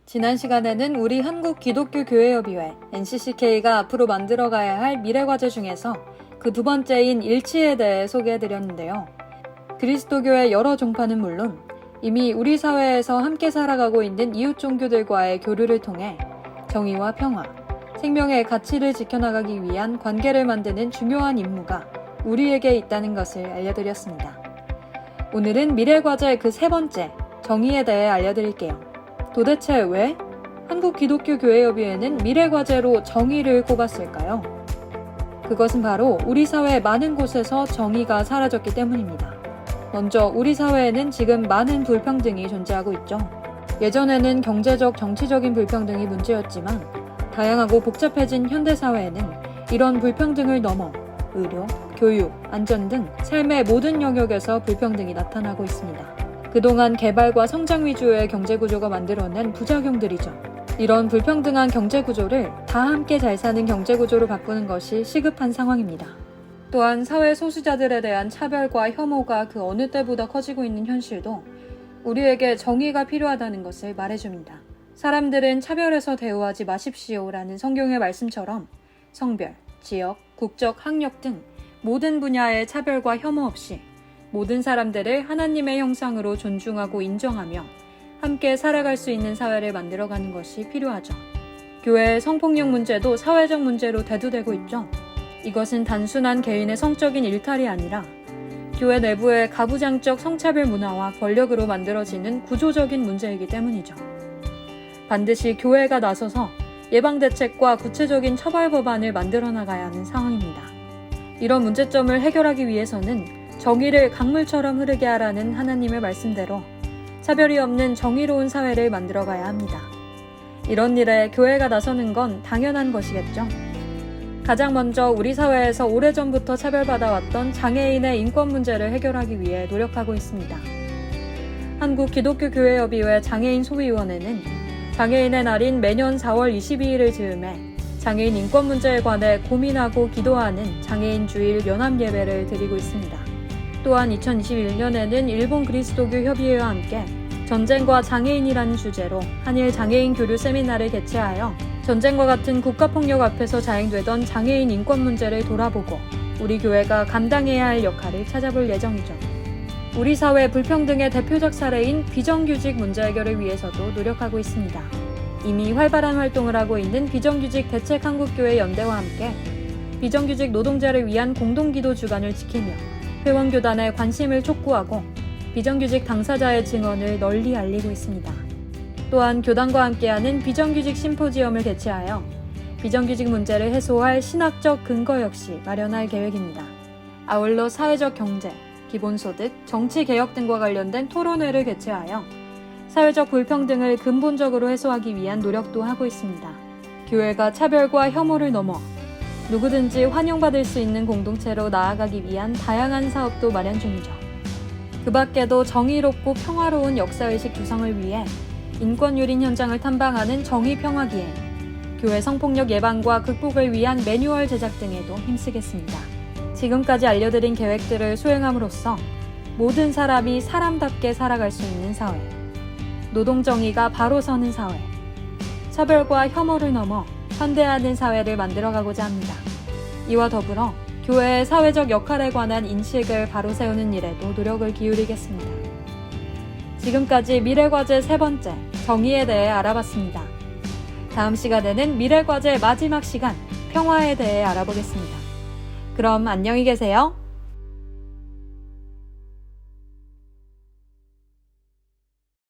지난 시간에는 우리 한국기독교교회협의회 NCCK가 앞으로 만들어가야 할 미래과제 중에서 그 두 번째인 일치에 대해 소개해드렸는데요. 그리스도교의 여러 종파는 물론 이미 우리 사회에서 함께 살아가고 있는 이웃 종교들과의 교류를 통해 정의와 평화, 생명의 가치를 지켜나가기 위한 관계를 만드는 중요한 임무가 우리에게 있다는 것을 알려드렸습니다. 오늘은 미래과제 그 세 번째, 정의에 대해 알려드릴게요. 도대체 왜 한국기독교교회협의회는 미래과제로 정의를 꼽았을까요? 그것은 바로 우리 사회 많은 곳에서 정의가 사라졌기 때문입니다. 먼저 우리 사회에는 지금 많은 불평등이 존재하고 있죠. 예전에는 경제적, 정치적인 불평등이 문제였지만 다양하고 복잡해진 현대사회에는 이런 불평등을 넘어 의료, 교육, 안전 등 삶의 모든 영역에서 불평등이 나타나고 있습니다. 그동안 개발과 성장 위주의 경제구조가 만들어낸 부작용들이죠. 이런 불평등한 경제구조를 다 함께 잘 사는 경제구조로 바꾸는 것이 시급한 상황입니다. 또한 사회 소수자들에 대한 차별과 혐오가 그 어느 때보다 커지고 있는 현실도 우리에게 정의가 필요하다는 것을 말해줍니다. 사람들은 차별해서 대우하지 마십시오라는 성경의 말씀처럼 성별, 지역, 국적, 학력 등 모든 분야의 차별과 혐오 없이 모든 사람들을 하나님의 형상으로 존중하고 인정하며 함께 살아갈 수 있는 사회를 만들어가는 것이 필요하죠. 교회의 성폭력 문제도 사회적 문제로 대두되고 있죠. 이것은 단순한 개인의 성적인 일탈이 아니라 교회 내부의 가부장적 성차별 문화와 권력으로 만들어지는 구조적인 문제이기 때문이죠. 반드시 교회가 나서서 예방대책과 구체적인 처벌 법안을 만들어 나가야 하는 상황입니다. 이런 문제점을 해결하기 위해서는 정의를 강물처럼 흐르게 하라는 하나님의 말씀대로 차별이 없는 정의로운 사회를 만들어가야 합니다. 이런 일에 교회가 나서는 건 당연한 것이겠죠. 가장 먼저 우리 사회에서 오래전부터 차별받아왔던 장애인의 인권 문제를 해결하기 위해 노력하고 있습니다. 한국기독교교회협의회 장애인 소위원회는 장애인의 날인 매년 4월 22일을 즈음해 장애인 인권 문제에 관해 고민하고 기도하는 장애인 주일 연합 예배를 드리고 있습니다. 또한 2021년에는 일본 그리스도교 협의회와 함께 전쟁과 장애인이라는 주제로 한일 장애인 교류 세미나를 개최하여 전쟁과 같은 국가폭력 앞에서 자행되던 장애인 인권 문제를 돌아보고 우리 교회가 감당해야 할 역할을 찾아볼 예정이죠. 우리 사회 불평등의 대표적 사례인 비정규직 문제 해결을 위해서도 노력하고 있습니다. 이미 활발한 활동을 하고 있는 비정규직 대책 한국교회 연대와 함께 비정규직 노동자를 위한 공동기도 주간을 지키며 회원교단의 관심을 촉구하고 비정규직 당사자의 증언을 널리 알리고 있습니다. 또한 교단과 함께하는 비정규직 심포지엄을 개최하여 비정규직 문제를 해소할 신학적 근거 역시 마련할 계획입니다. 아울러 사회적 경제, 기본소득, 정치개혁 등과 관련된 토론회를 개최하여 사회적 불평등을 근본적으로 해소하기 위한 노력도 하고 있습니다. 교회가 차별과 혐오를 넘어 누구든지 환영받을 수 있는 공동체로 나아가기 위한 다양한 사업도 마련 중이죠. 그 밖에도 정의롭고 평화로운 역사의식 구성을 위해 인권유린 현장을 탐방하는 정의평화기행, 교회 성폭력 예방과 극복을 위한 매뉴얼 제작 등에도 힘쓰겠습니다. 지금까지 알려드린 계획들을 수행함으로써 모든 사람이 사람답게 살아갈 수 있는 사회, 노동정의가 바로 서는 사회, 차별과 혐오를 넘어 현대화하는 사회를 만들어가고자 합니다. 이와 더불어 교회의 사회적 역할에 관한 인식을 바로 세우는 일에도 노력을 기울이겠습니다. 지금까지 미래과제 세 번째, 정의에 대해 알아봤습니다. 다음 시간에는 미래과제 마지막 시간, 평화에 대해 알아보겠습니다. 그럼 안녕히 계세요.